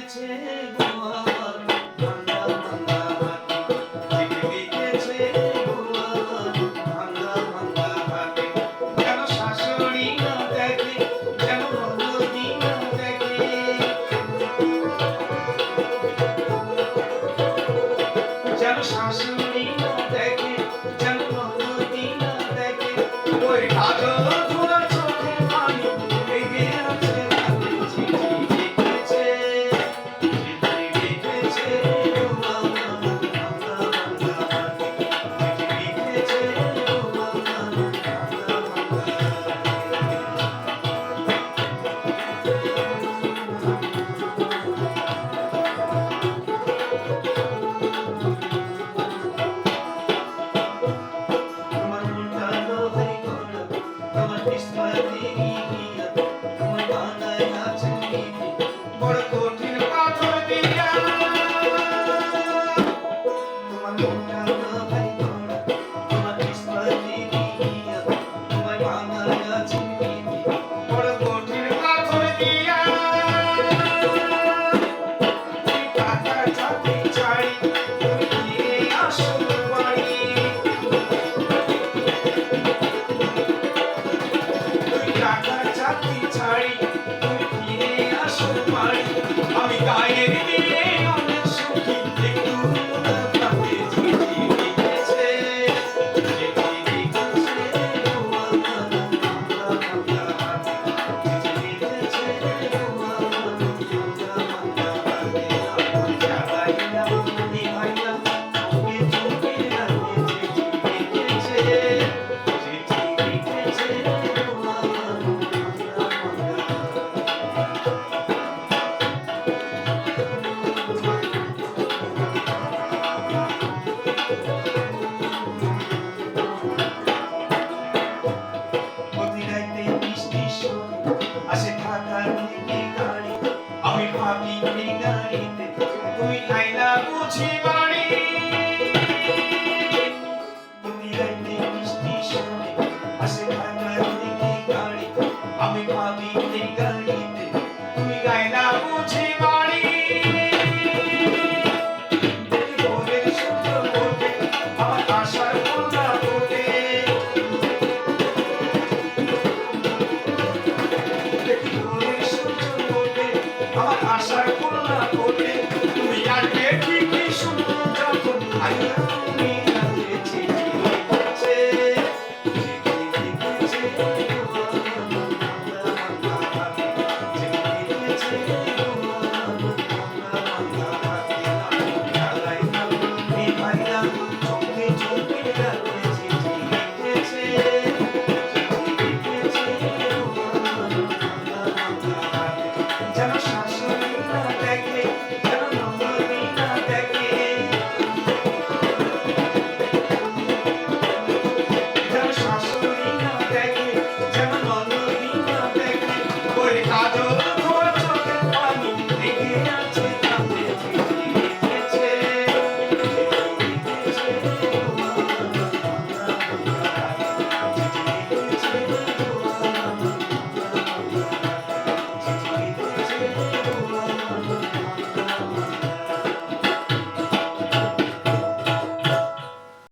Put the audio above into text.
লিখেছে গো আমার ভাঙা ভাঙা হাতে, চিঠি লিখেছে গো আমার ভাঙা ভাঙা হাতে। যেন শাশুড়ি না দেখে, যেন ননদি না দেখে, যেন শাশুড়ি না দেখে, যেন ননদি না দেখে, ওই কাজল ধোলা চোখে পানি লেগে আছে তাতে। চিঠি লিখেছে, চিঠি লিখেছে গো আমার ভাঙা ভাঙা হাতে, চিঠি লিখেছে গো আমার ভাঙা ভাঙা তোমার মনটা লোহাই করা, তোমার কিসমতে গিয়া, তোমার বানায় আছে নিতে বড় কঠিন পাথর দিয়া। তোমার মনটা লোহাই করা, তোমার কিসমতে গিয়া, তোমার বানায় আছে নিতে বড় কঠিন পাথর দিয়া। তুমি টাকা চাকরি চাই, তুমি ফিরে আসো বাড়ি, তুই টাকা চাকরি ছাড়ি, তুমি ফিরে আসো বাড়ি। আমি গায়ের দিয়ে অনেক সুখী, একটু না ভাবে। চিঠি লিখেছে, চিঠি লিখেছে গো আমার ভাঙা ভাঙা হাতে, চিঠি লিখেছে গো আমার ভাঙা ভাঙা হাতে। আমার জ্বালাইয়া নিভাইয়া চোখে চোখে রাখে। চিঠি লিখেছে, চিঠি লিখেছে গো আমার ভাঙা ভাঙা প্রতি রাইতে বৃষ্টির সময় আসে ঢাকার থেকে গাড়ি, আমি ভাবি এই গাড়িতে তুমি আইলা বুঝি বাড়ি। প্রতি রাইতে বৃষ্টির সময় আসে ঢাকার থেকে গাড়ি, আমি ভাবি এই গাড়িতে তুমি আইলা বুঝি বাড়ি। দেখি ভোরের সূর্য ওঠে, আমার আশার কন্যা ওঠে, দেখি ভোরের সূর্য ওঠে, আমার আশার কন্যা ওঠে।